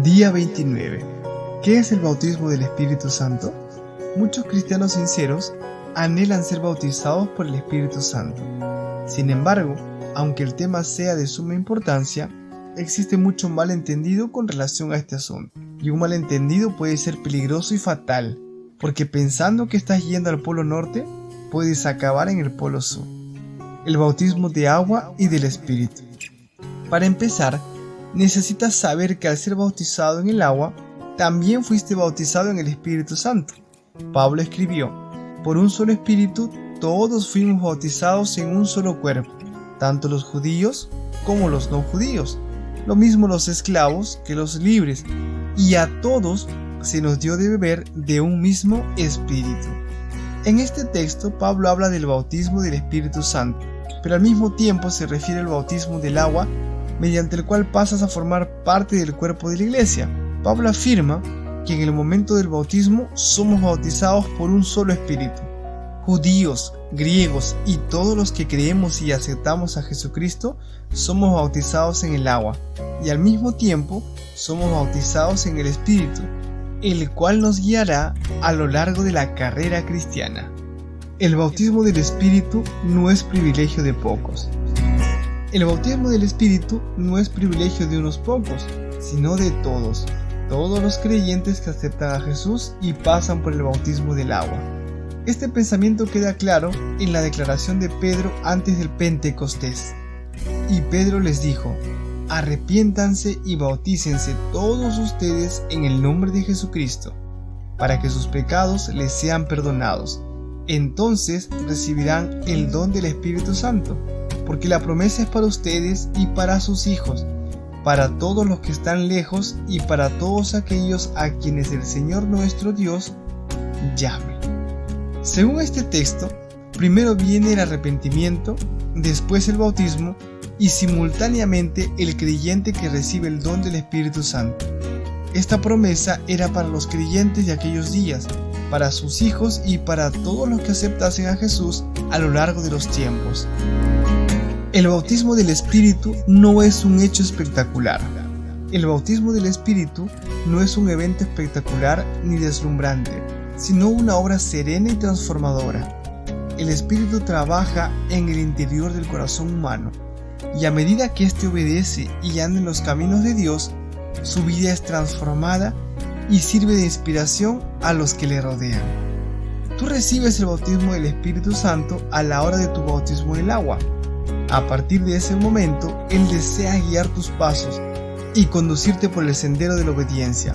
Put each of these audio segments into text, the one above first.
Día 29. ¿Qué es el bautismo del Espíritu Santo? Muchos cristianos sinceros anhelan ser bautizados por el Espíritu Santo. Sin embargo, aunque el tema sea de suma importancia, existe mucho malentendido con relación a este asunto. Y un malentendido puede ser peligroso y fatal, porque pensando que estás yendo al Polo Norte, puedes acabar en el Polo Sur. El bautismo de agua y del Espíritu. Para empezar, necesitas saber que al ser bautizado en el agua, también fuiste bautizado en el Espíritu Santo. Pablo escribió: por un solo Espíritu todos fuimos bautizados en un solo cuerpo, tanto los judíos como los no judíos, lo mismo los esclavos que los libres, y a todos se nos dio de beber de un mismo Espíritu. En este texto Pablo habla del bautismo del Espíritu Santo, pero al mismo tiempo se refiere al bautismo del agua, mediante el cual pasas a formar parte del cuerpo de la iglesia. Pablo afirma que en el momento del bautismo somos bautizados por un solo Espíritu. Judíos, griegos y todos los que creemos y aceptamos a Jesucristo somos bautizados en el agua, y al mismo tiempo somos bautizados en el Espíritu, el cual nos guiará a lo largo de la carrera cristiana. El bautismo del Espíritu no es privilegio de pocos. El bautismo del Espíritu no es privilegio de unos pocos, sino de todos los creyentes que aceptan a Jesús y pasan por el bautismo del agua. Este pensamiento queda claro en la declaración de Pedro antes del Pentecostés. Y Pedro les dijo: arrepiéntanse y bautícense todos ustedes en el nombre de Jesucristo, para que sus pecados les sean perdonados. Entonces recibirán el don del Espíritu Santo, porque la promesa es para ustedes y para sus hijos, para todos los que están lejos y para todos aquellos a quienes el Señor nuestro Dios llame. Según este texto, primero viene el arrepentimiento, después el bautismo y simultáneamente el creyente que recibe el don del Espíritu Santo. Esta promesa era para los creyentes de aquellos días, para sus hijos y para todos los que aceptasen a Jesús a lo largo de los tiempos. El bautismo del Espíritu no es un hecho espectacular. El bautismo del Espíritu no es un evento espectacular ni deslumbrante, sino una obra serena y transformadora. El Espíritu trabaja en el interior del corazón humano, y a medida que éste obedece y anda en los caminos de Dios, su vida es transformada y sirve de inspiración a los que le rodean. Tú recibes el bautismo del Espíritu Santo a la hora de tu bautismo en el agua. A partir de ese momento, Él desea guiar tus pasos y conducirte por el sendero de la obediencia.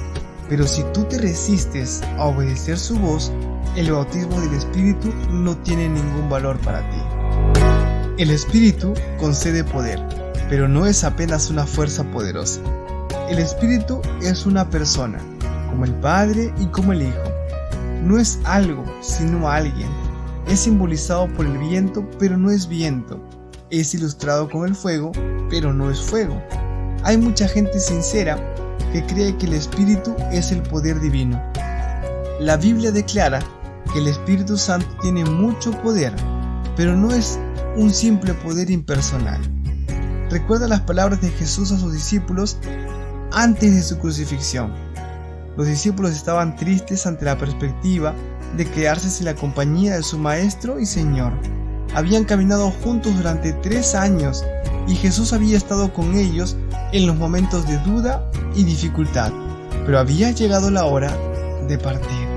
Pero si tú te resistes a obedecer su voz, el bautismo del Espíritu no tiene ningún valor para ti. El Espíritu concede poder, pero no es apenas una fuerza poderosa. El Espíritu es una persona, como el Padre y como el Hijo. No es algo, sino alguien. Es simbolizado por el viento, pero no es viento. Es ilustrado con el fuego, pero no es fuego. Hay mucha gente sincera que cree que el Espíritu es el poder divino. La Biblia declara que el Espíritu Santo tiene mucho poder, pero no es un simple poder impersonal. Recuerda las palabras de Jesús a sus discípulos antes de su crucifixión. Los discípulos estaban tristes ante la perspectiva de quedarse sin la compañía de su Maestro y Señor. Habían caminado juntos durante 3 años y Jesús había estado con ellos en los momentos de duda y dificultad, pero había llegado la hora de partir.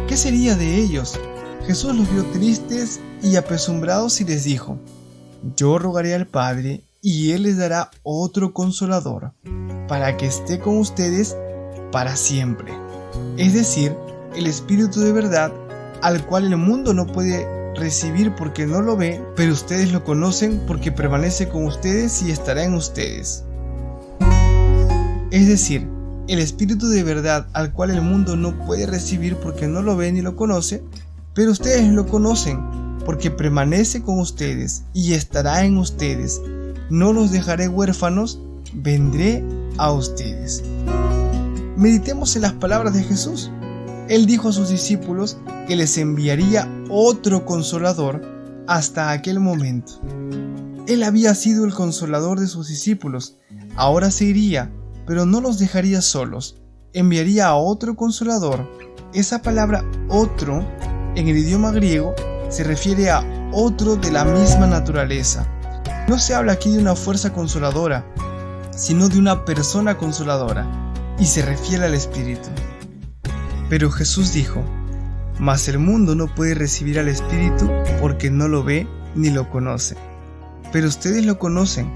¿Qué sería de ellos? Jesús los vio tristes y apesumbrados y les dijo: yo rogaré al Padre y Él les dará otro consolador, para que esté con ustedes para siempre. Es decir, el Espíritu de verdad, al cual el mundo no puede recibir porque no lo ve, pero ustedes lo conocen porque permanece con ustedes y estará en ustedes. Es decir, el Espíritu de verdad al cual el mundo no puede recibir porque no lo ve ni lo conoce, pero ustedes lo conocen porque permanece con ustedes y estará en ustedes. No los dejaré huérfanos, vendré a ustedes. Meditemos en las palabras de Jesús. Él dijo a sus discípulos que les enviaría otro consolador hasta aquel momento. Él había sido el consolador de sus discípulos, ahora se iría pero no los dejaría solos. Enviaría a otro consolador. Esa palabra otro, en el idioma griego, se refiere a otro de la misma naturaleza. No se habla aquí de una fuerza consoladora, sino de una persona consoladora, y se refiere al Espíritu. Pero Jesús dijo: mas el mundo no puede recibir al Espíritu porque no lo ve ni lo conoce. Pero ustedes lo conocen,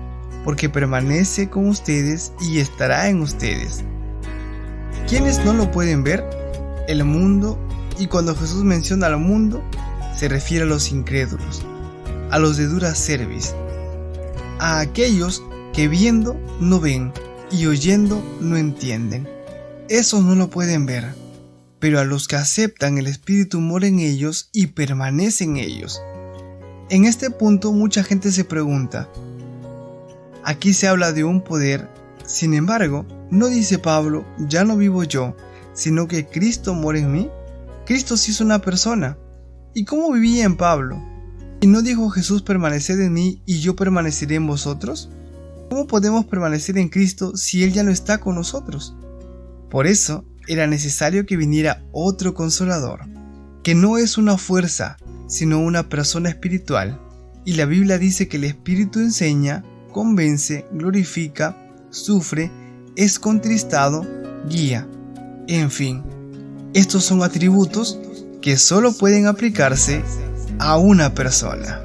porque permanece con ustedes y estará en ustedes. ¿Quiénes no lo pueden ver? El mundo, y cuando Jesús menciona al mundo, se refiere a los incrédulos, a los de dura cerviz, a aquellos que viendo no ven y oyendo no entienden. Esos no lo pueden ver, pero a los que aceptan el Espíritu mora en ellos y permanece en ellos. En este punto mucha gente se pregunta, aquí se habla de un poder, sin embargo, no dice Pablo, ya no vivo yo, sino que Cristo mora en mí. Cristo sí es una persona. ¿Y cómo vivía en Pablo? ¿Y no dijo Jesús permaneced en mí y yo permaneceré en vosotros? ¿Cómo podemos permanecer en Cristo si Él ya no está con nosotros? Por eso era necesario que viniera otro consolador, que no es una fuerza, sino una persona espiritual. Y la Biblia dice que el Espíritu enseña, convence, glorifica, sufre, es contristado, guía. En fin, estos son atributos que solo pueden aplicarse a una persona.